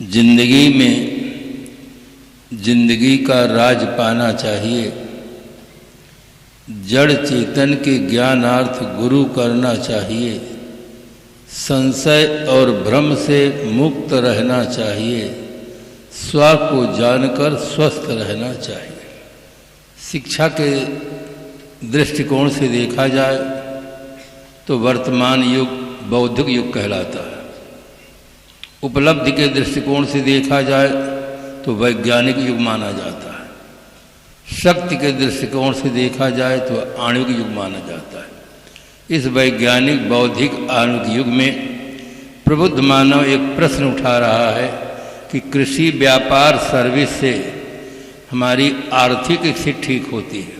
जिंदगी में जिंदगी का राज पाना चाहिए, जड़ चेतन के ज्ञानार्थ गुरु करना चाहिए, संशय और भ्रम से मुक्त रहना चाहिए, स्व को जानकर स्वस्थ रहना चाहिए। शिक्षा के दृष्टिकोण से देखा जाए तो वर्तमान युग बौद्धिक युग कहलाता है। उपलब्धि के दृष्टिकोण से देखा जाए तो वैज्ञानिक युग माना जाता है। शक्ति के दृष्टिकोण से देखा जाए तो आणविक युग माना जाता है। इस वैज्ञानिक बौद्धिक आणविक युग में प्रबुद्ध मानव एक प्रश्न उठा रहा है कि कृषि व्यापार सर्विस से हमारी आर्थिक स्थिति ठीक होती है,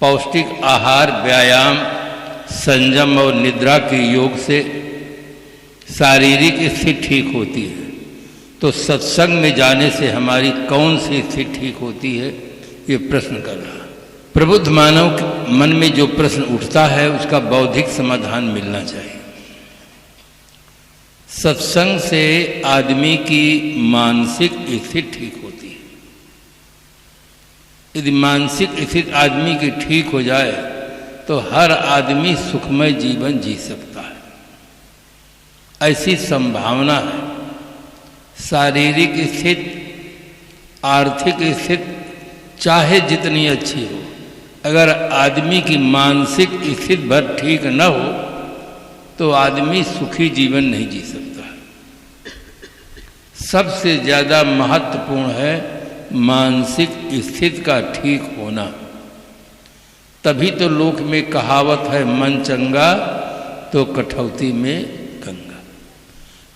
पौष्टिक आहार व्यायाम संयम और निद्रा के योग से शारीरिक स्थिति ठीक होती है, तो सत्संग में जाने से हमारी कौन सी स्थिति ठीक होती है, ये प्रश्न कर रहा है। प्रबुद्ध मानव के मन में जो प्रश्न उठता है उसका बौद्धिक समाधान मिलना चाहिए। सत्संग से आदमी की मानसिक स्थिति ठीक होती है। यदि मानसिक स्थिति आदमी की ठीक हो जाए तो हर आदमी सुखमय जीवन जी सकता है, ऐसी संभावना है। शारीरिक स्थिति आर्थिक स्थिति चाहे जितनी अच्छी हो, अगर आदमी की मानसिक स्थिति भर ठीक न हो तो आदमी सुखी जीवन नहीं जी सकता है। सबसे ज़्यादा महत्वपूर्ण है मानसिक स्थिति का ठीक होना। तभी तो लोक में कहावत है, मन चंगा तो कठौती में गंगा।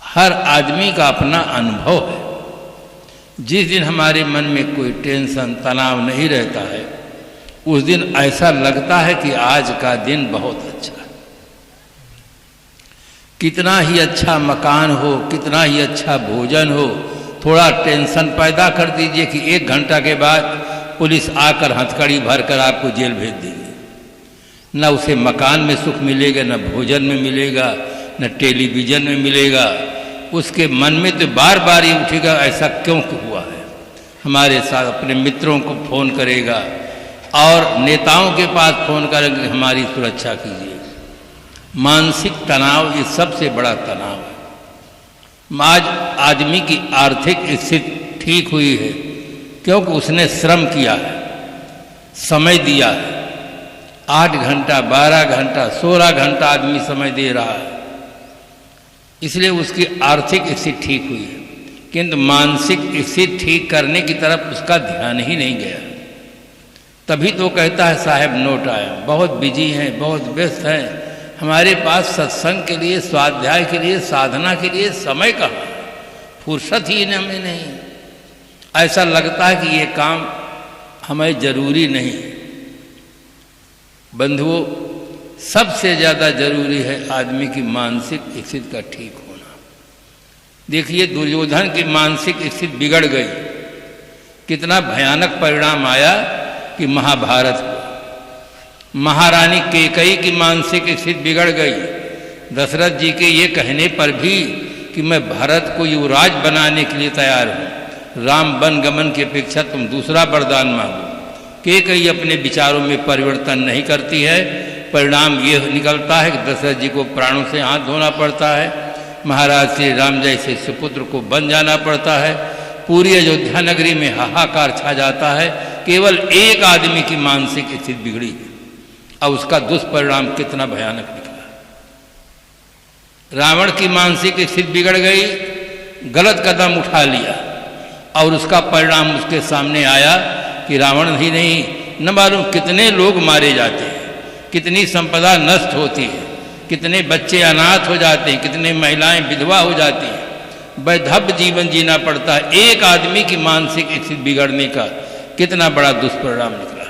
हर आदमी का अपना अनुभव है। जिस दिन हमारे मन में कोई टेंशन तनाव नहीं रहता है, उस दिन ऐसा लगता है कि आज का दिन बहुत अच्छा है। कितना ही अच्छा मकान हो, कितना ही अच्छा भोजन हो, थोड़ा टेंशन पैदा कर दीजिए कि 1 घंटा के बाद पुलिस आकर हथकड़ी भरकर आपको जेल भेज देगी। न उसे मकान में सुख मिलेगा, न भोजन में मिलेगा, न टेलीविज़न में मिलेगा। उसके मन में तो बार बार ये उठेगा, ऐसा क्यों हुआ है। हमारे साथ अपने मित्रों को फ़ोन करेगा और नेताओं के पास फ़ोन करेंगे, हमारी सुरक्षा कीजिए। मानसिक तनाव ये सबसे बड़ा तनाव है। आज आदमी की आर्थिक स्थिति ठीक हुई है क्योंकि उसने श्रम किया है, समय दिया है। 8 घंटा 12 घंटा 16 घंटा आदमी समय दे रहा है, इसलिए उसकी आर्थिक स्थिति ठीक हुई है। किंतु मानसिक स्थिति ठीक करने की तरफ उसका ध्यान ही नहीं गया। तभी तो कहता है साहब नोट आया, बहुत बिजी हैं, बहुत व्यस्त हैं, हमारे पास सत्संग के लिए, स्वाध्याय के लिए, साधना के लिए समय कहाँ, फुर्सत ही हमें नहीं। ऐसा लगता है कि ये काम हमें जरूरी नहीं। बंधुओं, सबसे ज़्यादा जरूरी है आदमी की मानसिक स्थिति का ठीक होना। देखिए दुर्योधन की मानसिक स्थिति बिगड़ गई, कितना भयानक परिणाम आया कि महाभारत महारानी कैकेयी की मानसिक स्थिति बिगड़ गई। दशरथ जी के ये कहने पर भी कि मैं भरत को युवराज बनाने के लिए तैयार हूँ, राम वन गमन की अपेक्षा तुम दूसरा वरदान मांगो। कैकेयी अपने विचारों में परिवर्तन नहीं करती है। परिणाम ये निकलता है कि दशरथ जी को प्राणों से हाथ धोना पड़ता है, महाराज श्री राम जैसे सुपुत्र को बन जाना पड़ता है। पूरी अयोध्या नगरी में हाहाकार छा जाता है। केवल एक आदमी की मानसिक स्थिति बिगड़ी है और उसका दुष्परिणाम कितना भयानक निकला। रावण की मानसिक स्थिति बिगड़ गई, गलत कदम उठा लिया और उसका परिणाम उसके सामने आया कि रावण ही नहीं, न मालूम कितने लोग मारे जाते हैं, कितनी संपदा नष्ट होती है, कितने बच्चे अनाथ हो जाते हैं, कितने महिलाएं विधवा हो जाती हैं, वैधव्य जीवन जीना पड़ता है। एक आदमी की मानसिक स्थिति बिगड़ने का कितना बड़ा दुष्परिणाम निकला।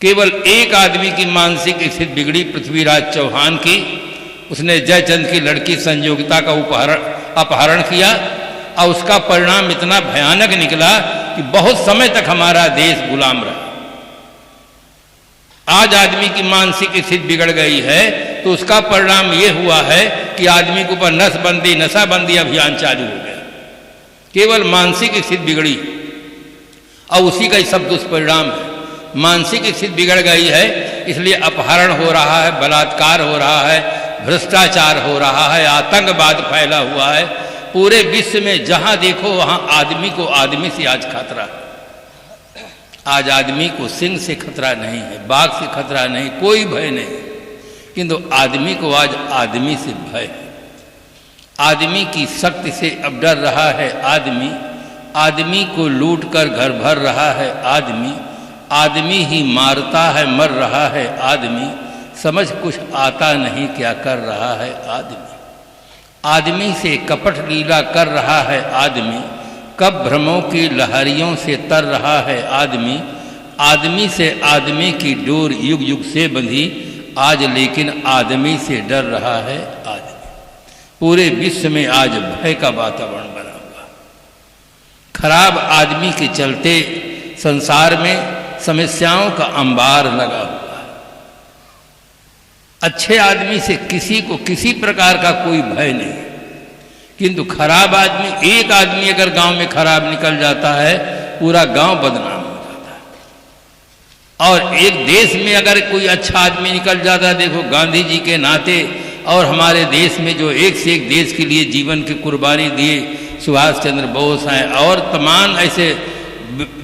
केवल एक आदमी की मानसिक स्थिति बिगड़ी, पृथ्वीराज चौहान की। उसने जयचंद की लड़की संयोगिता का अपहरण किया और उसका परिणाम इतना भयानक निकला कि बहुत समय तक हमारा देश गुलाम रहा। आज आदमी की मानसिक स्थिति बिगड़ गई है तो उसका परिणाम ये हुआ है कि आदमी के ऊपर नसबंदी नशाबंदी अभियान चालू हो गया। केवल मानसिक स्थिति बिगड़ी और उसी का ही सब दुष्परिणाम है। मानसिक स्थिति बिगड़ गई है, इसलिए अपहरण हो रहा है, बलात्कार हो रहा है, भ्रष्टाचार हो रहा है, आतंकवाद फैला हुआ है। पूरे विश्व में जहां देखो वहां आदमी को आदमी से आज खतरा है। आज आदमी को सिंह से खतरा नहीं है, बाघ से खतरा नहीं, कोई भय नहीं, किंतु आदमी को आज आदमी से भय है। आदमी की शक्ति से अब डर रहा है आदमी, आदमी को लूट कर घर भर रहा है आदमी, आदमी ही मारता है मर रहा है आदमी, समझ कुछ आता नहीं क्या कर रहा है आदमी। आदमी से कपट लीला कर रहा है आदमी, कब भ्रमों की लहरियों से तर रहा है आदमी। आदमी से आदमी की डोर युग युग से बंधी, आज लेकिन आदमी से डर रहा है आदमी। पूरे विश्व में आज भय का वातावरण बना हुआ। खराब आदमी के चलते संसार में समस्याओं का अंबार लगा हुआ है। अच्छे आदमी से किसी को किसी प्रकार का कोई भय नहीं, किंतु खराब आदमी, एक आदमी अगर गांव में खराब निकल जाता है पूरा गांव बदनाम हो जाता है। और एक देश में अगर कोई अच्छा आदमी निकल जाता है, देखो गांधी जी के नाते और हमारे देश में जो एक से एक देश के लिए जीवन की कुर्बानी दिए, सुभाष चंद्र बोस हैं और तमाम ऐसे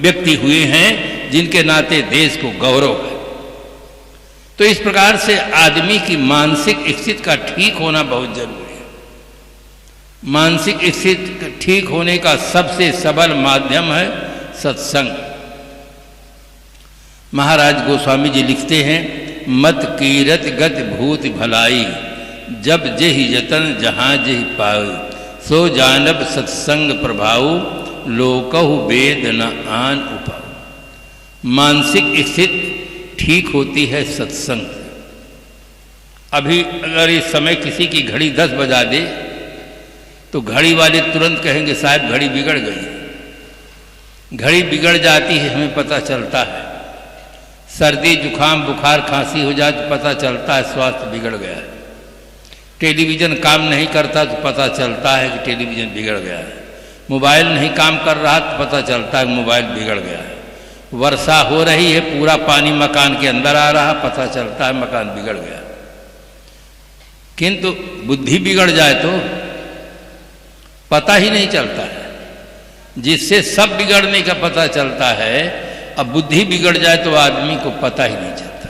व्यक्ति हुए हैं जिनके नाते देश को गौरव है। तो इस प्रकार से आदमी की मानसिक स्थिति का ठीक होना बहुत जरूरी है। मानसिक स्थिति ठीक होने का सबसे सबल माध्यम है सत्संग। महाराज गोस्वामी जी लिखते हैं, मत कीरत गत भूत भलाई, जब जेहि यतन जहां जेहि पाऊ, सो जानब सत्संग प्रभाऊ, लोकहु वेद न आन उपाऊ। मानसिक स्थिति ठीक होती है सत्संग। अभी अगर इस समय किसी की घड़ी 10 बजा दे तो घड़ी वाले तुरंत कहेंगे साहब घड़ी बिगड़ गई। घड़ी बिगड़ जाती है हमें पता चलता है। सर्दी जुखाम बुखार खांसी हो जाए तो पता चलता है स्वास्थ्य बिगड़ गया है। टेलीविज़न काम नहीं करता तो पता चलता है कि टेलीविज़न बिगड़ गया है। मोबाइल नहीं काम कर रहा तो पता चलता है मोबाइल बिगड़ गया है। वर्षा हो रही है, पूरा पानी मकान के अंदर आ रहा, पता चलता है मकान बिगड़ गया। किंतु बुद्धि बिगड़ जाए तो पता ही नहीं चलता है। जिससे सब बिगड़ने का पता चलता है, अब बुद्धि बिगड़ जाए तो आदमी को पता ही नहीं चलता,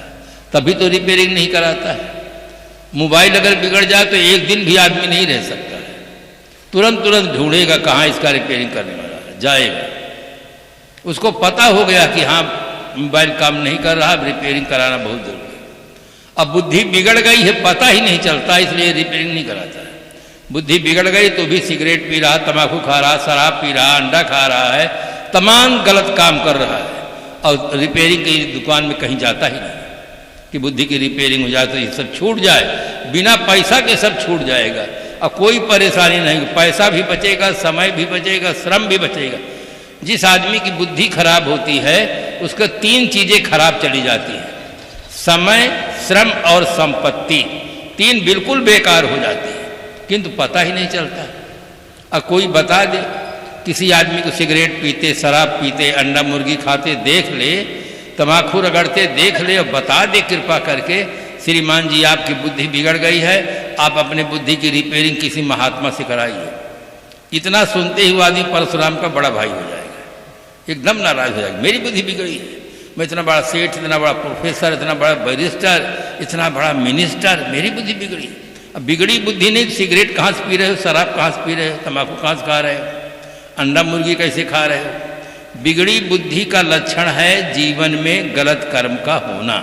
तभी तो रिपेयरिंग नहीं कराता है। मोबाइल अगर बिगड़ जाए तो एक दिन भी आदमी नहीं रह सकता है, तुरंत ढूंढेगा कहाँ इसका रिपेयरिंग करने वाला है, जाएगा। उसको पता हो गया कि हाँ मोबाइल काम नहीं कर रहा, रिपेयरिंग कराना बहुत जरूरी है। अब बुद्धि बिगड़ गई है, पता ही नहीं चलता, इसलिए रिपेयरिंग नहीं कराता है। बुद्धि बिगड़ गई तो भी सिगरेट पी रहा, तंबाकू खा रहा, शराब पी रहा, अंडा खा रहा है, तमाम गलत काम कर रहा है और रिपेयरिंग की दुकान में कहीं जाता ही नहीं कि बुद्धि की रिपेयरिंग हो जाए तो ये सब छूट जाए। बिना पैसा के सब छूट जाएगा और कोई परेशानी नहीं, पैसा भी बचेगा, समय भी बचेगा, श्रम भी बचेगा। जिस आदमी की बुद्धि खराब होती है उसको 3 चीजें खराब चली जाती हैं, समय, श्रम और संपत्ति। 3 बिल्कुल बेकार हो जाती है, किंतु पता ही नहीं चलता। और कोई बता दे, किसी आदमी को सिगरेट पीते, शराब पीते, अंडा मुर्गी खाते देख ले, तम्बाकू रगड़ते देख ले और बता दे कृपा करके, श्रीमान जी आपकी बुद्धि बिगड़ गई है, आप अपने बुद्धि की रिपेयरिंग किसी महात्मा से कराइए। इतना सुनते ही वो आदमी परशुराम का बड़ा भाई हो जाएगा, एकदम नाराज हो जाएगा। मेरी बुद्धि बिगड़ी है, मैं इतना बड़ा सेठ, इतना बड़ा प्रोफेसर, इतना बड़ा बैरिस्टर, इतना बड़ा मिनिस्टर, मेरी बुद्धि बिगड़ी। अब बिगड़ी बुद्धि नहीं, सिगरेट कहाँ से पी रहे हो, शराब कहाँ से पी रहे हो, तम्बाकू कहाँ से खा रहे हो, अंडा मुर्गी कैसे खा रहे हो। बिगड़ी बुद्धि का लक्षण है जीवन में गलत कर्म का होना।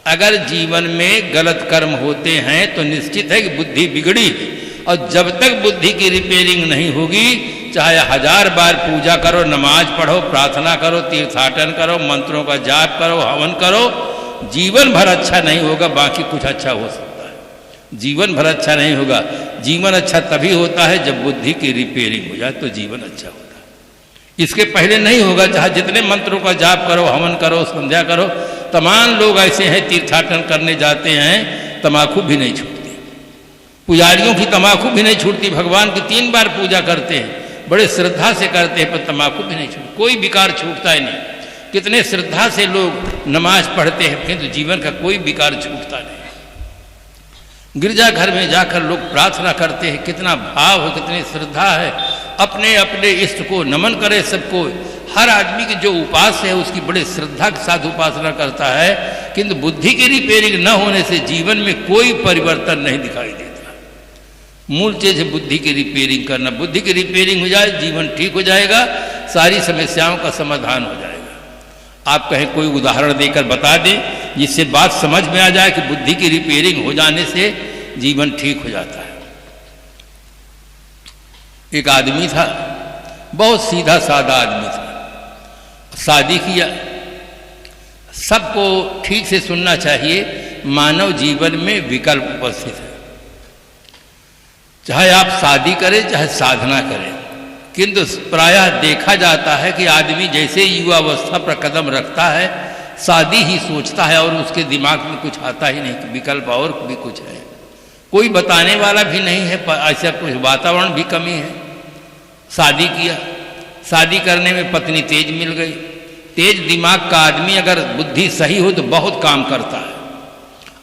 अगर जीवन में गलत कर्म होते हैं तो निश्चित है कि बुद्धि बिगड़ी है। और जब तक बुद्धि की रिपेयरिंग नहीं होगी, चाहे 1000 बार पूजा करो, नमाज पढ़ो, प्रार्थना करो, तीर्थाटन करो, मंत्रों का जाप करो, हवन करो, जीवन भर अच्छा नहीं होगा। बाकी कुछ अच्छा हो सकता है, जीवन भर अच्छा नहीं होगा। जीवन अच्छा तभी होता है जब बुद्धि की रिपेयरिंग हो जाए, तो जीवन अच्छा होता है। इसके पहले नहीं होगा, चाहे जितने मंत्रों का जाप करो, हवन करो, संध्या करो। तमाम लोग ऐसे हैं तीर्थाटन करने जाते हैं, तम्बाकू भी नहीं छूटती, पुजारियों की तम्बाकू भी नहीं छूटती, भगवान की 3 बार पूजा करते हैं, बड़े श्रद्धा से करते हैं, पर तम्बाकू भी नहीं छूट, कोई विकार छूटता ही नहीं। कितने श्रद्धा से लोग नमाज पढ़ते हैं, किंतु जीवन का कोई विकार छूटता नहीं। गिरजाघर में जाकर लोग प्रार्थना करते हैं, कितना भाव है, कितनी श्रद्धा है, अपने अपने इष्ट को नमन करे सबको। हर आदमी की जो उपास्य है उसकी बड़े श्रद्धा के साथ उपासना करता है, किंतु बुद्धि की रिपेयरिंग न होने से जीवन में कोई परिवर्तन नहीं दिखाई देता। मूल चीज है बुद्धि की रिपेयरिंग करना। बुद्धि की रिपेयरिंग हो जाए, जीवन ठीक हो जाएगा, सारी समस्याओं का समाधान हो जाएगा। आप कहें कोई उदाहरण देकर बता दें जिससे बात समझ में आ जाए कि बुद्धि की रिपेयरिंग हो जाने से जीवन ठीक हो जाता है। एक आदमी था, बहुत सीधा साधा आदमी था, शादी किया। सबको ठीक से सुनना चाहिए, मानव जीवन में विकल्प उपस्थित है। चाहे आप शादी करें चाहे साधना करें, किंतु प्रायः देखा जाता है कि आदमी जैसे युवावस्था पर कदम रखता है शादी ही सोचता है और उसके दिमाग में कुछ आता ही नहीं कि विकल्प और भी कुछ है। कोई बताने वाला भी नहीं है, ऐसा कुछ वातावरण भी कमी है। शादी किया, शादी करने में पत्नी तेज मिल गई। तेज दिमाग का आदमी अगर बुद्धि सही हो तो बहुत काम करता है।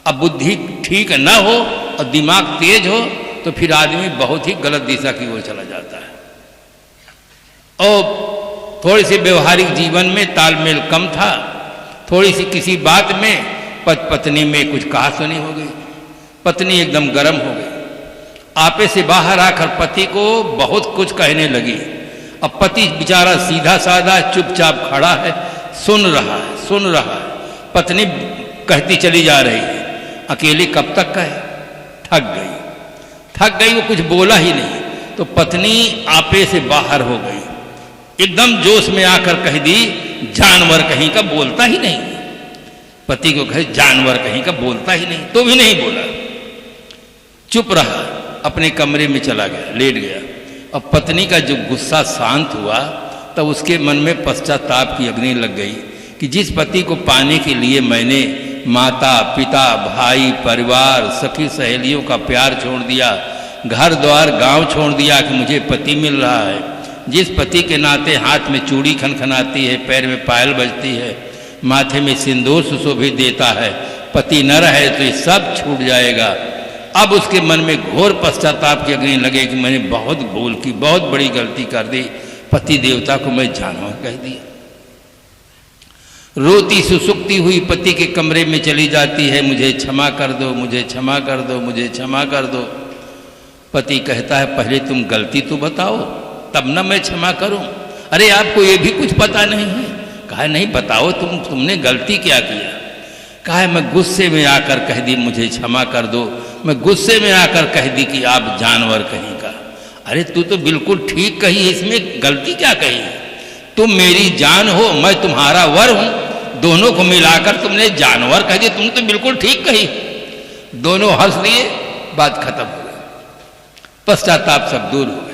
अब बुद्धि ठीक न हो और दिमाग तेज हो तो फिर आदमी बहुत ही गलत दिशा की ओर चला जाता है। और थोड़ी सी व्यवहारिक जीवन में तालमेल कम था, थोड़ी सी किसी बात में पत्नी में कुछ कहा सुनी हो गई, पत्नी एकदम गर्म हो गई। आपे से बाहर आकर पति को बहुत कुछ कहने लगी। अब पति बेचारा सीधा साधा चुपचाप खड़ा है, सुन रहा है। पत्नी कहती चली जा रही है, अकेली कब तक कहे, थक गई, वो कुछ बोला ही नहीं। तो पत्नी आपे से बाहर हो गई, एकदम जोश में आकर कह दी, जानवर कहीं का बोलता ही नहीं। पति को कहे जानवर कहीं का बोलता ही नहीं, तो भी नहीं बोला, चुप रहा, अपने कमरे में चला गया, लेट गया। अब पत्नी का जो गुस्सा शांत हुआ तब उसके मन में पश्चाताप की अग्नि लग गई कि जिस पति को पाने के लिए मैंने माता पिता भाई परिवार सखी सहेलियों का प्यार छोड़ दिया, घर द्वार गांव छोड़ दिया कि मुझे पति मिल रहा है, जिस पति के नाते हाथ में चूड़ी खनखनाती है, पैर में पायल बजती है, माथे में सिंदूर सुशोभित देता है, पति न रहे तो ये सब छूट जाएगा। अब उसके मन में घोर पश्चाताप की अग्नि लगे कि मैंने बहुत भूल की, बहुत बड़ी गलती कर दी, पति देवता को मैं जानवर कह दिया। रोती सुसुकती हुई पति के कमरे में चली जाती है, मुझे क्षमा कर दो, मुझे क्षमा कर दो, मुझे क्षमा कर दो। पति कहता है पहले तुम गलती तो बताओ तब न मैं क्षमा करूं। अरे आपको ये भी कुछ पता नहीं है? कहा नहीं, बताओ तुमने गलती क्या किया? कहा मैं गुस्से में आकर कह दी मुझे क्षमा कर दो, मैं गुस्से में आकर कह दी कि आप जानवर कहीं का। अरे तू तो बिल्कुल ठीक कही, इसमें गलती क्या कही? तुम मेरी जान हो, मैं तुम्हारा वर हूं, दोनों को मिलाकर तुमने जानवर कह दी, तुम तो बिल्कुल ठीक कही। दोनों हंस दिए, बात खत्म हो गई, पश्चाताप सब दूर हो गया।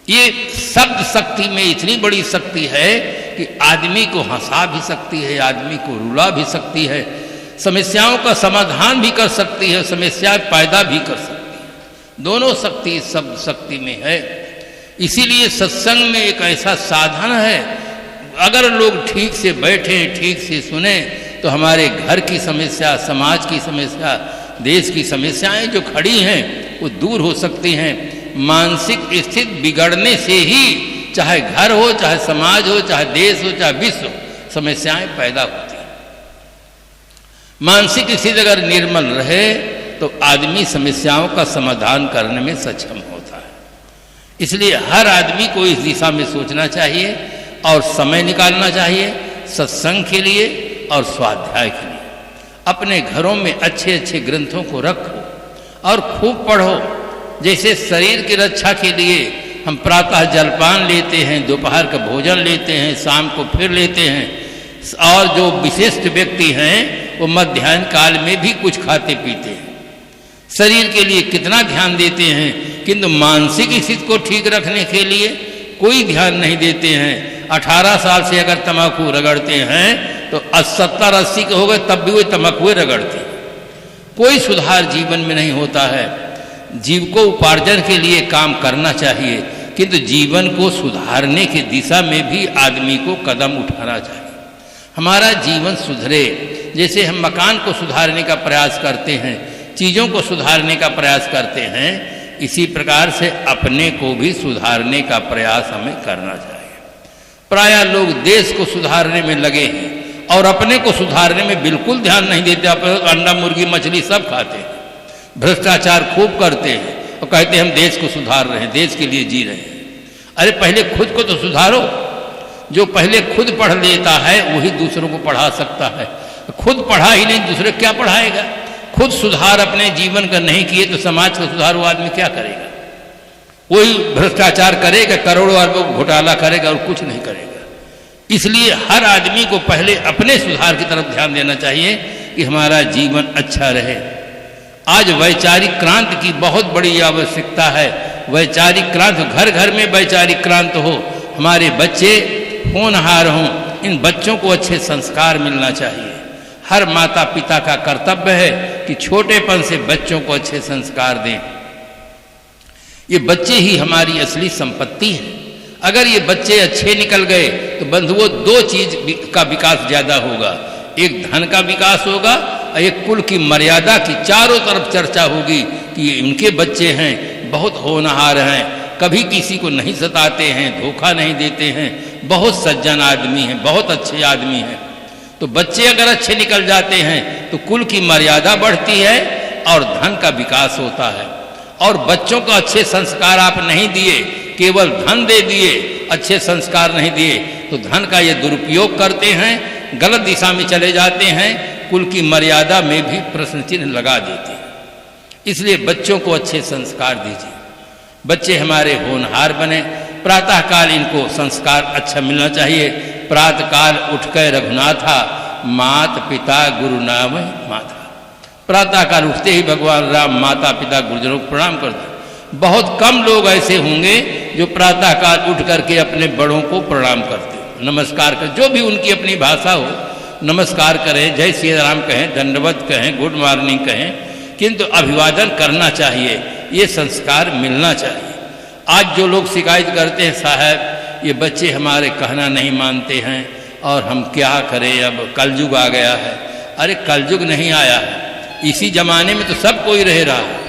ये शब्द शक्ति में इतनी बड़ी शक्ति है कि आदमी को हंसा भी सकती है, आदमी को रुला भी सकती है, समस्याओं का समाधान भी कर सकती है, समस्याएं पैदा भी कर सकती है। दोनों शक्ति इस शब्द शक्ति में है। इसीलिए सत्संग में एक ऐसा साधन है, अगर लोग ठीक से बैठे, ठीक से सुने तो हमारे घर की समस्या, समाज की समस्या, देश की समस्याएं जो खड़ी हैं वो दूर हो सकती हैं। मानसिक स्थिति बिगड़ने से ही चाहे घर हो, चाहे समाज हो, चाहे देश हो, चाहे विश्व हो, समस्याएं पैदा होती हैं। मानसिक स्थिति अगर निर्मल रहे तो आदमी समस्याओं का समाधान करने में सक्षम होता है। इसलिए हर आदमी को इस दिशा में सोचना चाहिए और समय निकालना चाहिए सत्संग के लिए और स्वाध्याय के लिए। अपने घरों में अच्छे अच्छे ग्रंथों को रखो और खूब पढ़ो। जैसे शरीर की रक्षा के लिए हम प्रातः जलपान लेते हैं, दोपहर का भोजन लेते हैं, शाम को फिर लेते हैं, और जो विशिष्ट व्यक्ति हैं वो मध्याह्न काल में भी कुछ खाते पीते हैं। शरीर के लिए कितना ध्यान देते हैं, किंतु मानसिक स्थिति को ठीक रखने के लिए कोई ध्यान नहीं देते हैं। 18 साल से अगर तम्बाकू रगड़ते हैं तो 70-80 के हो गए तब भी वो तम्बाकू रगड़ते हैं। कोई सुधार जीवन में नहीं होता है। जीव को उपार्जन के लिए काम करना चाहिए, किंतु जीवन को सुधारने की दिशा में भी आदमी को कदम उठाना चाहिए। हमारा जीवन सुधरे, जैसे हम मकान को सुधारने का प्रयास करते हैं, चीज़ों को सुधारने का प्रयास करते हैं, इसी प्रकार से अपने को भी सुधारने का प्रयास हमें करना चाहिए। प्रायः लोग देश को सुधारने में लगे हैं और अपने को सुधारने में बिल्कुल ध्यान नहीं देते। अंडा मुर्गी मछली सब खाते हैं, भ्रष्टाचार खूब करते हैं और कहते हैं हम देश को सुधार रहे हैं, देश के लिए जी रहे हैं। अरे पहले खुद को तो सुधारो। जो पहले खुद पढ़ लेता है वही दूसरों को पढ़ा सकता है। खुद पढ़ा ही नहीं, दूसरे क्या पढ़ाएगा? खुद सुधार अपने जीवन का नहीं किए तो समाज का सुधार वो आदमी क्या करेगा? वही भ्रष्टाचार करेगा, करोड़ों अरबों घोटाला करेगा और कुछ नहीं करेगा। इसलिए हर आदमी को पहले अपने सुधार की तरफ ध्यान देना चाहिए कि हमारा जीवन अच्छा रहे। आज वैचारिक क्रांति की बहुत बड़ी आवश्यकता है। वैचारिक क्रांति, घर घर में वैचारिक क्रांति हो, हमारे बच्चे होनहार हों, इन बच्चों को अच्छे संस्कार मिलना चाहिए। हर माता पिता का कर्तव्य है कि छोटेपन से बच्चों को अच्छे संस्कार दें। ये बच्चे ही हमारी असली संपत्ति है। अगर ये बच्चे अच्छे निकल गए तो बंधुओं दो चीज का विकास ज्यादा होगा, एक धन का विकास होगा और एक कुल की मर्यादा की चारों तरफ चर्चा होगी कि इनके बच्चे हैं, बहुत होनहार हैं, कभी किसी को नहीं सताते हैं, धोखा नहीं देते हैं, बहुत सज्जन आदमी हैं, बहुत अच्छे आदमी हैं। तो बच्चे अगर अच्छे निकल जाते हैं तो कुल की मर्यादा बढ़ती है और धन का विकास होता है। और बच्चों को अच्छे संस्कार आप नहीं दिए, केवल धन दे दिए, अच्छे संस्कार नहीं दिए तो धन का ये दुरुपयोग करते हैं, गलत दिशा में चले जाते हैं, कुल की मर्यादा में भी प्रश्न चिन्ह लगा देते हैं। इसलिए बच्चों को अच्छे संस्कार दीजिए, बच्चे हमारे होनहार बने। प्रातःकाल इनको संस्कार अच्छा मिलना चाहिए। प्रातःकाल उठकर रघुनाथा, मात पिता गुरु नाम माता। प्रातःकाल उठते ही भगवान राम माता पिता गुरुजनों को प्रणाम करते। बहुत कम लोग ऐसे होंगे जो प्रातःकाल उठ करके अपने बड़ों को प्रणाम करते, नमस्कार कर, जो भी उनकी अपनी भाषा हो, नमस्कार करें, जय श्री राम कहें, दंडवत कहें, गुड मॉर्निंग कहें, किंतु अभिवादन करना चाहिए, ये संस्कार मिलना चाहिए। आज जो लोग शिकायत करते हैं, साहब ये बच्चे हमारे कहना नहीं मानते हैं और हम क्या करें, अब कलयुग आ गया है। अरे कलयुग नहीं आया है, इसी जमाने में तो सब कोई रह रहा है।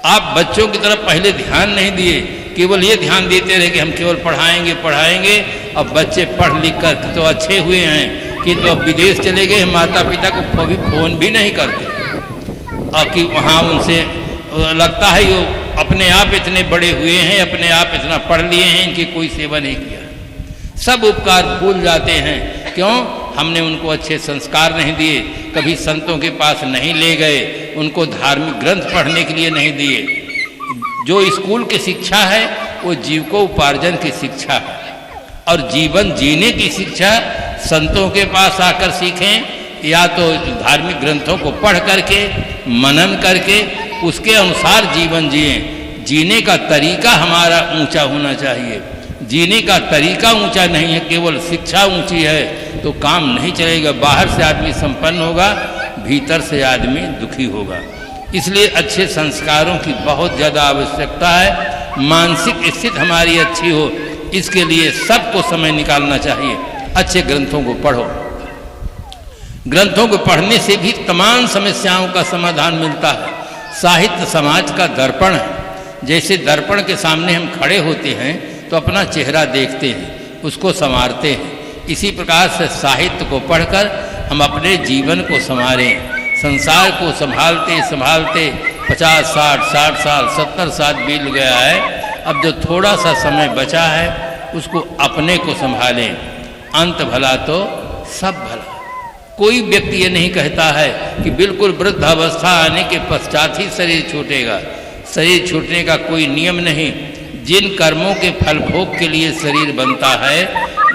आप बच्चों की तरफ पहले ध्यान नहीं दिए, केवल ये ध्यान देते रहे कि हम केवल पढ़ाएंगे पढ़ाएंगे। अब बच्चे पढ़ लिख कर तो अच्छे हुए हैं कि तो अब विदेश चले गए, माता पिता को कभी फोन भी नहीं करते और कि वहाँ उनसे लगता है ये अपने आप इतने बड़े हुए हैं, अपने आप इतना पढ़ लिए हैं, इनकी कोई सेवा नहीं किया। सब उपकार भूल जाते हैं। क्यों? हमने उनको अच्छे संस्कार नहीं दिए, कभी संतों के पास नहीं ले गए, उनको धार्मिक ग्रंथ पढ़ने के लिए नहीं दिए। जो स्कूल की शिक्षा है वो जीविकोपार्जन की शिक्षा है और जीवन जीने की शिक्षा संतों के पास आकर सीखें, या तो धार्मिक ग्रंथों को पढ़ करके मनन करके उसके अनुसार जीवन जिए। जीने का तरीका हमारा ऊंचा होना चाहिए। जीने का तरीका ऊंचा नहीं है, केवल शिक्षा ऊंची है तो काम नहीं चलेगा। बाहर से आदमी संपन्न होगा, भीतर से आदमी दुखी होगा। इसलिए अच्छे संस्कारों की बहुत ज़्यादा आवश्यकता है। मानसिक स्थिति हमारी अच्छी हो, इसके लिए सबको समय निकालना चाहिए। अच्छे ग्रंथों को पढ़ो, ग्रंथों को पढ़ने से भी तमाम समस्याओं का समाधान मिलता है। साहित्य समाज का दर्पण है। जैसे दर्पण के सामने हम खड़े होते हैं तो अपना चेहरा देखते हैं, उसको संवारते हैं, इसी प्रकार से साहित्य को पढ़कर हम अपने जीवन को संवारें। संसार को संभालते संभालते 50, 60, 60 साल, 70 साल बीत गया है। अब जो थोड़ा सा समय बचा है उसको अपने को संभालें। अंत भला तो सब भला। कोई व्यक्ति ये नहीं कहता है कि बिल्कुल वृद्धावस्था आने के पश्चात ही शरीर छूटेगा। शरीर छूटने का कोई नियम नहीं। जिन कर्मों के फल भोग के लिए शरीर बनता है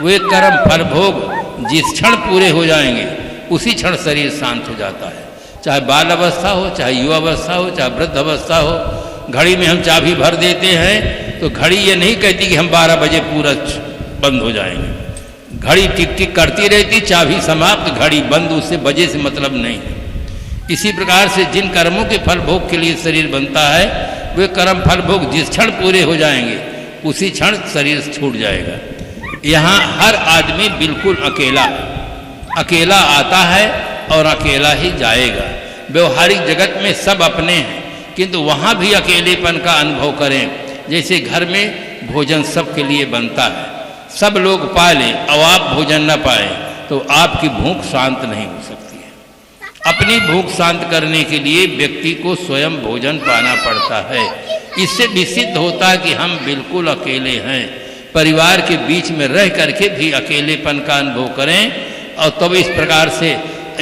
वे कर्म फल भोग जिस क्षण पूरे हो जाएंगे उसी क्षण शरीर शांत हो जाता है। चाहे बाल अवस्था हो, चाहे युवा अवस्था हो, चाहे वृद्ध अवस्था हो। घड़ी में हम चाबी भर देते हैं तो घड़ी ये नहीं कहती कि हम 12 बजे पूरा बंद हो जाएंगे। घड़ी टिक टिक करती रहती, चाबी समाप्त, घड़ी बंद, उससे बजे से मतलब नहीं। इसी प्रकार से जिन कर्मों के फल भोग के लिए शरीर बनता है वे कर्म फल भोग जिस क्षण पूरे हो जाएंगे उसी क्षण शरीर छूट जाएगा। यहाँ हर आदमी बिल्कुल अकेला है, अकेला आता है और अकेला ही जाएगा। व्यवहारिक जगत में सब अपने हैं, किंतु वहाँ भी अकेलेपन का अनुभव करें। जैसे घर में भोजन सबके लिए बनता है, सब लोग पा लें और आप भोजन न पाएं तो आपकी भूख शांत नहीं हो सकती है। अपनी भूख शांत करने के लिए व्यक्ति को स्वयं भोजन पाना पड़ता है। इससे भी सिद्ध होता है कि हम बिल्कुल अकेले हैं। परिवार के बीच में रह करके भी अकेलेपन का अनुभव करें। और तब इस प्रकार से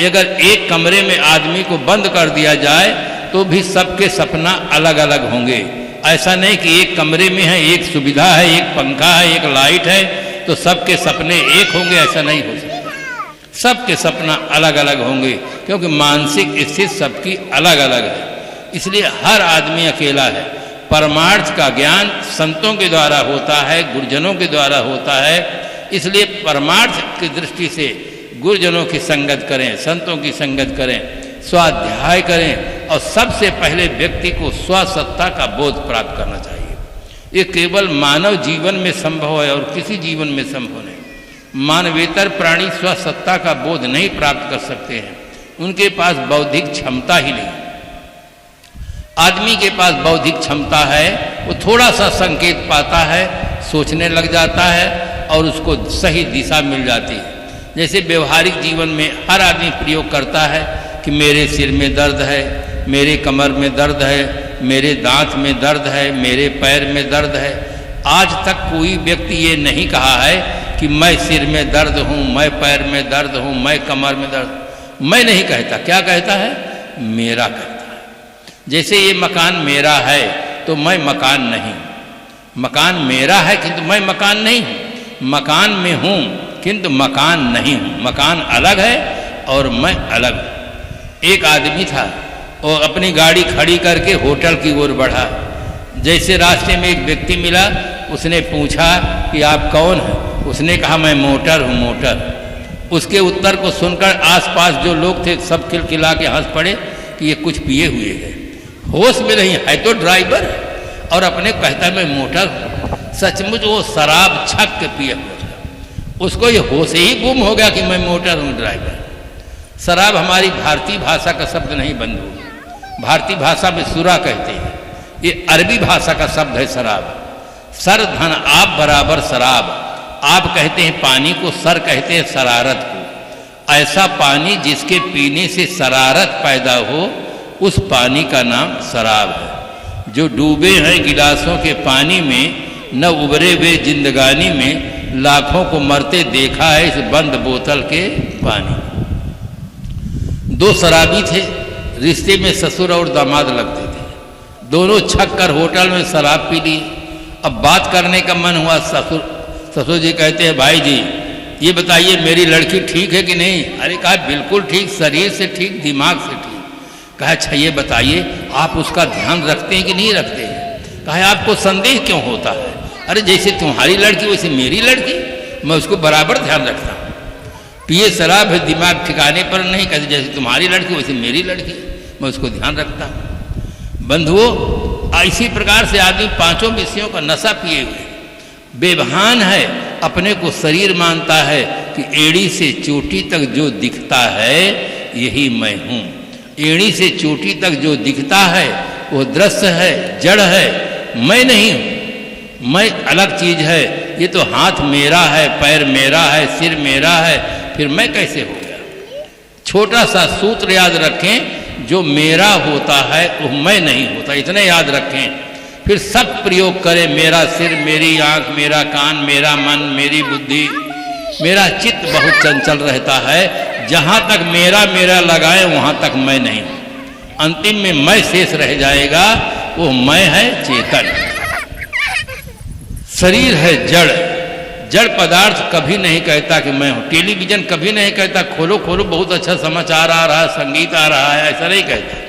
अगर एक कमरे में आदमी को बंद कर दिया जाए तो भी सबके सपना अलग अलग होंगे। ऐसा नहीं कि एक कमरे में है, एक सुविधा है, एक पंखा है, एक लाइट है तो सबके सपने एक होंगे, ऐसा नहीं हो सकता। सबके सपना अलग अलग होंगे, क्योंकि मानसिक स्थिति सबकी अलग अलग है। इसलिए हर आदमी अकेला है। परमार्थ का ज्ञान संतों के द्वारा होता है, गुरुजनों के द्वारा होता है। इसलिए परमार्थ की दृष्टि से गुरुजनों की संगत करें, संतों की संगत करें, स्वाध्याय करें और सबसे पहले व्यक्ति को स्वसत्ता का बोध प्राप्त करना चाहिए। ये केवल मानव जीवन में संभव है और किसी जीवन में संभव नहीं। मानवेतर प्राणी स्वसत्ता का बोध नहीं प्राप्त कर सकते हैं, उनके पास बौद्धिक क्षमता ही नहीं। आदमी के पास बौद्धिक क्षमता है, वो थोड़ा सा संकेत पाता है, सोचने लग जाता है और उसको सही दिशा मिल जाती है। जैसे व्यवहारिक जीवन में हर आदमी प्रयोग करता है कि मेरे सिर में दर्द है, मेरे कमर में दर्द है, मेरे दांत में दर्द है, मेरे पैर में दर्द है। आज तक कोई व्यक्ति ये नहीं कहा है कि मैं सिर में दर्द हूँ, मैं पैर में दर्द हूँ, मैं कमर में दर्द। मैं नहीं कहता, क्या कहता है? मेरा कहता है। जैसे ये मकान मेरा है तो मैं मकान नहीं। मकान मेरा है किंतु मैं मकान नहीं हूँ। मकान में हूँ किंतु मकान नहीं हूँ। मकान अलग है और मैं अलग हूँ। एक आदमी था, वो अपनी गाड़ी खड़ी करके होटल की ओर बढ़ा। जैसे रास्ते में एक व्यक्ति मिला, उसने पूछा कि आप कौन हैं? उसने कहा मैं मोटर हूँ, मोटर। उसके उत्तर को सुनकर आसपास जो लोग थे सब खिलखिला के हंस पड़े कि ये कुछ पिए हुए है, होश में नहीं है तो ड्राइवर, और अपने कहता मैं मोटर हूँ। सचमुच वो शराब छक के पिए हुआ था। उसको ये होश ही गुम हो गया कि मैं मोटर हूँ, ड्राइवर। शराब हमारी भारतीय भाषा का शब्द नहीं बंधु। भारतीय भाषा में सुरा कहते हैं, ये अरबी भाषा का शब्द है शराब। सर धन आप बराबर शराब। आप कहते हैं पानी को, सर कहते हैं शरारत को। ऐसा पानी जिसके पीने से शरारत पैदा हो, उस पानी का नाम शराब है। जो डूबे हैं गिलासों के पानी में, न उबरे हुए जिंदगानी में, लाखों को मरते देखा है इस बंद बोतल के पानी। दो शराबी थे, रिश्ते में ससुर और दामाद लगते थे। दोनों छक कर होटल में शराब पी ली। अब बात करने का मन हुआ। ससुर जी कहते हैं भाई जी ये बताइए मेरी लड़की ठीक है कि नहीं? अरे कहा बिल्कुल ठीक, शरीर से ठीक, दिमाग से ठीक। कहा अच्छा ये बताइए आप उसका ध्यान रखते हैं कि नहीं रखते हैं? कहा आपको संदेह क्यों होता है? अरे जैसे तुम्हारी लड़की वैसे मेरी लड़की, मैं उसको बराबर ध्यान रखता हूँ। पिए शराब है, दिमाग ठिकाने पर नहीं। कहते जैसे तुम्हारी लड़की वैसे मेरी लड़की, मैं उसको ध्यान रखता हूँ। बंधुओं, इसी प्रकार से आदमी पांचों विषयों का नशा पिए हुए बेभान है, अपने को शरीर मानता है कि एड़ी से चोटी तक जो दिखता है यही मैं हूँ। एड़ी से चोटी तक जो दिखता है वो दृश्य है, जड़ है, मैं नहीं हूँ। मैं अलग चीज है। ये तो हाथ मेरा है, पैर मेरा है, सिर मेरा है, फिर मैं कैसे हो गया? छोटा सा सूत्र याद रखें, जो मेरा होता है वो मैं नहीं होता, इतने याद रखें। फिर सब प्रयोग करें, मेरा सिर, मेरी आंख, मेरा कान, मेरा मन, मेरी बुद्धि। मेरा चित्त बहुत चंचल रहता है, जहां तक मेरा मेरा लगाए वहां तक मैं नहीं। अंतिम में मैं शेष रह जाएगा, वो मैं है चेतन। शरीर है जड़। जड़ पदार्थ कभी नहीं कहता कि मैं हूं। टेलीविजन कभी नहीं कहता खोलो खोलो बहुत अच्छा समाचार आ रहा है, संगीत आ रहा है, ऐसा नहीं कहता।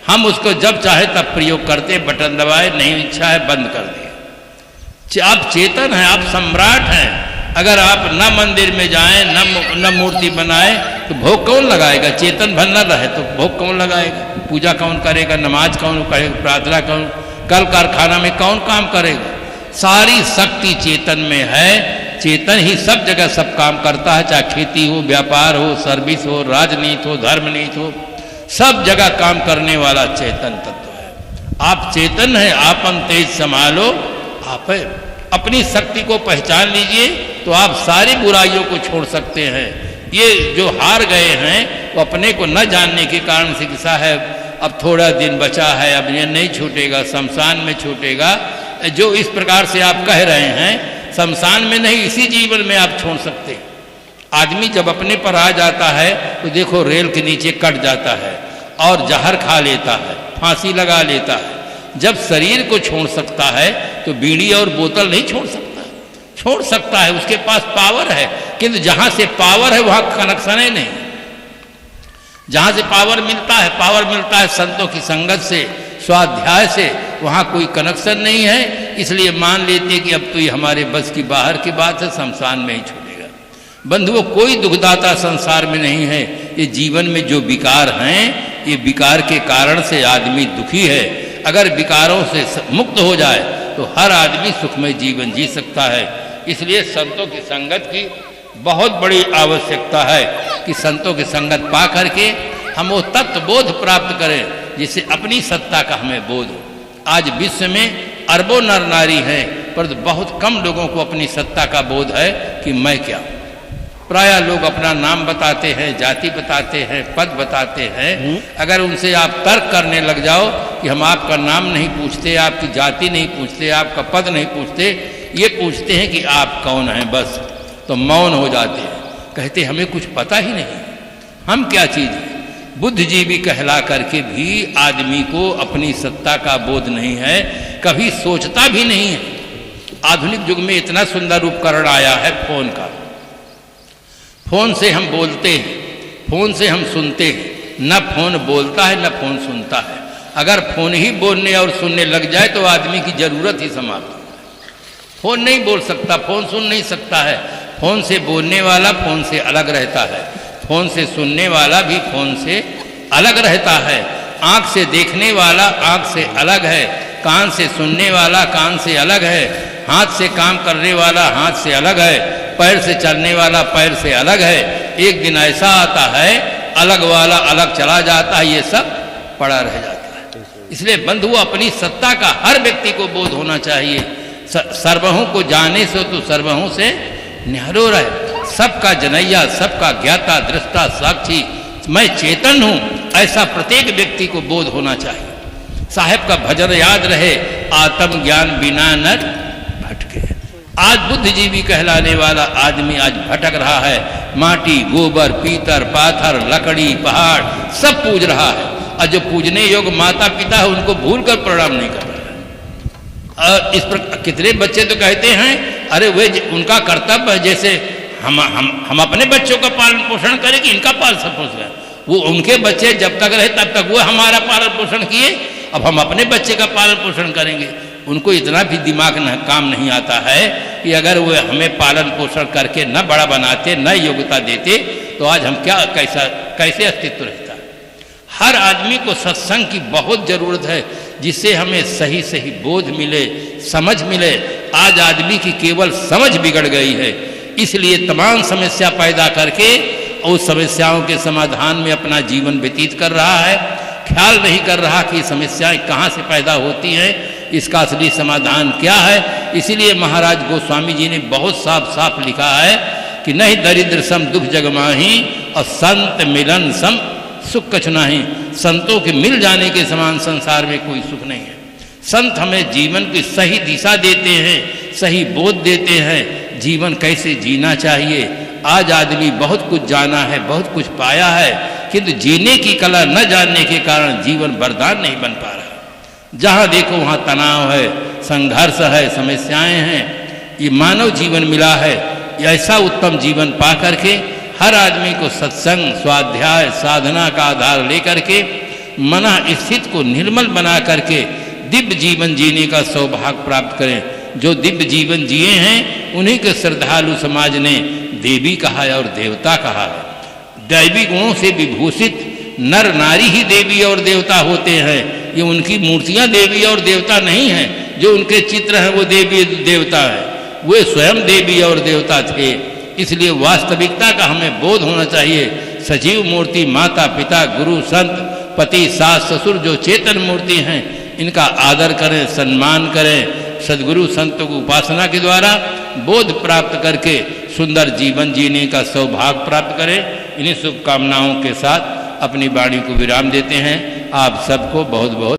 हम उसको जब चाहे तब प्रयोग करते, बटन दबाए, नहीं इच्छा है बंद कर दिए। आप चेतन हैं, आप सम्राट हैं। अगर आप न मंदिर में जाएं, न मूर्ति बनाए तो भोग कौन लगाएगा? चेतन भर न रहे तो भोग कौन लगाएगा? पूजा कौन करेगा? नमाज कौन करेगा? प्रार्थना कौन? कल कारखाना में कौन काम करेगा? सारी शक्ति चेतन में है। चेतन ही सब जगह सब काम करता है, चाहे खेती हो, व्यापार हो, सर्विस हो, राजनीति हो, धर्मनीति हो, सब जगह काम करने वाला चेतन तत्व है। आप चेतन है, आपन तेज संभालो। आप अपनी शक्ति को पहचान लीजिए तो आप सारी बुराइयों को छोड़ सकते हैं। ये जो हार गए हैं वो अपने को न जानने के कारण से किसा है, अब थोड़ा दिन बचा है, अब ये नहीं छूटेगा, शमशान में छूटेगा। जो इस प्रकार से आप कह रहे हैं, शमशान में नहीं, इसी जीवन में आप छोड़ सकते हैं। आदमी जब अपने पर आ जाता है तो देखो रेल के नीचे कट जाता है और जहर खा लेता है, फांसी लगा लेता है। जब शरीर को छोड़ सकता है तो बीड़ी और बोतल नहीं छोड़ सकता। छोड़ सकता है, उसके पास पावर है, किंतु जहां से पावर है वहां कनेक्शन ही नहीं। जहां से पावर मिलता है संतों की संगत से, स्वाध्याय से, वहां कोई कनेक्शन नहीं है। इसलिए मान लेते कि अब तो ये हमारे बस की बाहर की बात है, शमशान में ही छूटेगा। बंधुओं, कोई दुखदाता संसार में नहीं है। ये जीवन में जो विकार हैं, ये विकार के कारण से आदमी दुखी है। अगर विकारों से मुक्त हो जाए तो हर आदमी सुखमय जीवन जी सकता है। इसलिए संतों की संगत की बहुत बड़ी आवश्यकता है कि संतों की संगत पा करके हम वो तत्व बोध प्राप्त करें जिससे अपनी सत्ता का हमें बोध हो। आज विश्व में अरबों नर नारी हैं, पर बहुत कम लोगों को अपनी सत्ता का बोध है कि मैं क्या। प्रायः लोग अपना नाम बताते हैं, जाति बताते हैं, पद बताते हैं। अगर उनसे आप तर्क करने लग जाओ कि हम आपका नाम नहीं पूछते, आपकी जाति नहीं पूछते, आपका पद नहीं पूछते, ये पूछते हैं कि आप कौन हैं, बस, तो मौन हो जाते हैं। कहते हमें कुछ पता ही नहीं, हम क्या चीज़ हैं। बुद्धिजीवी कहला करके भी आदमी को अपनी सत्ता का बोध नहीं है, कभी सोचता भी नहीं है। आधुनिक युग में इतना सुंदर उपकरण आया है फोन का। फोन से हम बोलते हैं, फोन से हम सुनते हैं। न फोन बोलता है न फोन सुनता है। अगर फोन ही बोलने और सुनने लग जाए तो आदमी की जरूरत ही समाप्त हो जाए। फोन नहीं बोल सकता, फोन सुन नहीं सकता है। फोन से बोलने वाला फोन से अलग रहता है, फोन से सुनने वाला भी फोन से अलग रहता है। आँख से देखने वाला आँख से अलग है, कान से सुनने वाला कान से अलग है, हाथ से काम करने वाला हाथ से अलग है, पैर से चलने वाला पैर से अलग है। एक दिन ऐसा आता है अलग वाला अलग चला जाता है, ये सब पड़ा रह जाता है। इसलिए बंधु, अपनी सत्ता का हर व्यक्ति को बोध होना चाहिए। सर्वहु को जाने से तो सर्वहु से न्यारो रहे। सबका जनैया, सबका ज्ञाता, दृष्टा, साक्षी, मैं चेतन हूं, ऐसा प्रत्येक व्यक्ति को बोध होना चाहिए। साहेब का भजन याद रहे, आत्म ज्ञान बिना नर भटके। आज बुद्धिजीवी कहलाने वाला आदमी आज भटक रहा है। माटी, गोबर, पीतर, पाथर, लकड़ी, पहाड़ सब पूज रहा है, और जो पूजने योग्य माता पिता है उनको भूलकर प्रणाम नहीं कर रहा है। इस पर कितने बच्चे तो कहते हैं अरे वे उनका कर्तव्य है, जैसे हम अपने बच्चों का पालन पोषण करें कि इनका पालन पोषण। वो उनके बच्चे जब तक रहे तब तक वो हमारा पालन पोषण किए, अब हम अपने बच्चे का पालन पोषण करेंगे। उनको इतना भी दिमाग काम नहीं आता है कि अगर वो हमें पालन पोषण करके न बड़ा बनाते, न योग्यता देते, तो आज हम कैसे अस्तित्व रहता। हर आदमी को सत्संग की बहुत जरूरत है, जिससे हमें सही सही बोध मिले, समझ मिले। आज आदमी की केवल समझ बिगड़ गई है, इसलिए तमाम समस्या पैदा करके उस समस्याओं के समाधान में अपना जीवन व्यतीत कर रहा है। ख्याल नहीं कर रहा कि समस्याएं कहाँ से पैदा होती हैं, इसका असली समाधान क्या है। इसीलिए महाराज गोस्वामी जी ने बहुत साफ साफ लिखा है कि नहीं दरिद्र सम दुख जग माही, और संत मिलन सम सुख कछु नहीं। संतों के मिल जाने के समान संसार में कोई सुख नहीं है। संत हमें जीवन की सही दिशा देते हैं, सही बोध देते हैं, जीवन कैसे जीना चाहिए। आज आदमी बहुत कुछ जाना है, बहुत कुछ पाया है, किंतु जीने की कला न जानने के कारण जीवन वरदान नहीं बन पा रहा। जहाँ देखो वहाँ तनाव है, संघर्ष है, समस्याएं हैं। ये मानव जीवन मिला है, ऐसा उत्तम जीवन पा करके हर आदमी को सत्संग, स्वाध्याय, साधना का आधार लेकर के मन स्थित को निर्मल बना करके दिव्य जीवन जीने का सौभाग्य प्राप्त करें। जो दिव्य जीवन जिए हैं उन्हीं के श्रद्धालु समाज ने देवी कहा है और देवता कहा है। दैवी गुणों से विभूषित नर नारी ही देवी और देवता होते हैं। ये उनकी मूर्तियां देवी और देवता नहीं हैं, जो उनके चित्र हैं वो देवी देवता है, वे स्वयं देवी और देवता थे। इसलिए वास्तविकता का हमें बोध होना चाहिए। सजीव मूर्ति माता पिता गुरु संत पति सास ससुर जो चेतन मूर्ति हैं, इनका आदर करें, सम्मान करें। सद्गुरु संतों की उपासना के द्वारा बोध प्राप्त करके सुंदर जीवन जीने का सौभाग्य प्राप्त करें। इन्हीं शुभकामनाओं के साथ अपनी वाणी को विराम देते हैं। आप सबको बहुत बहुत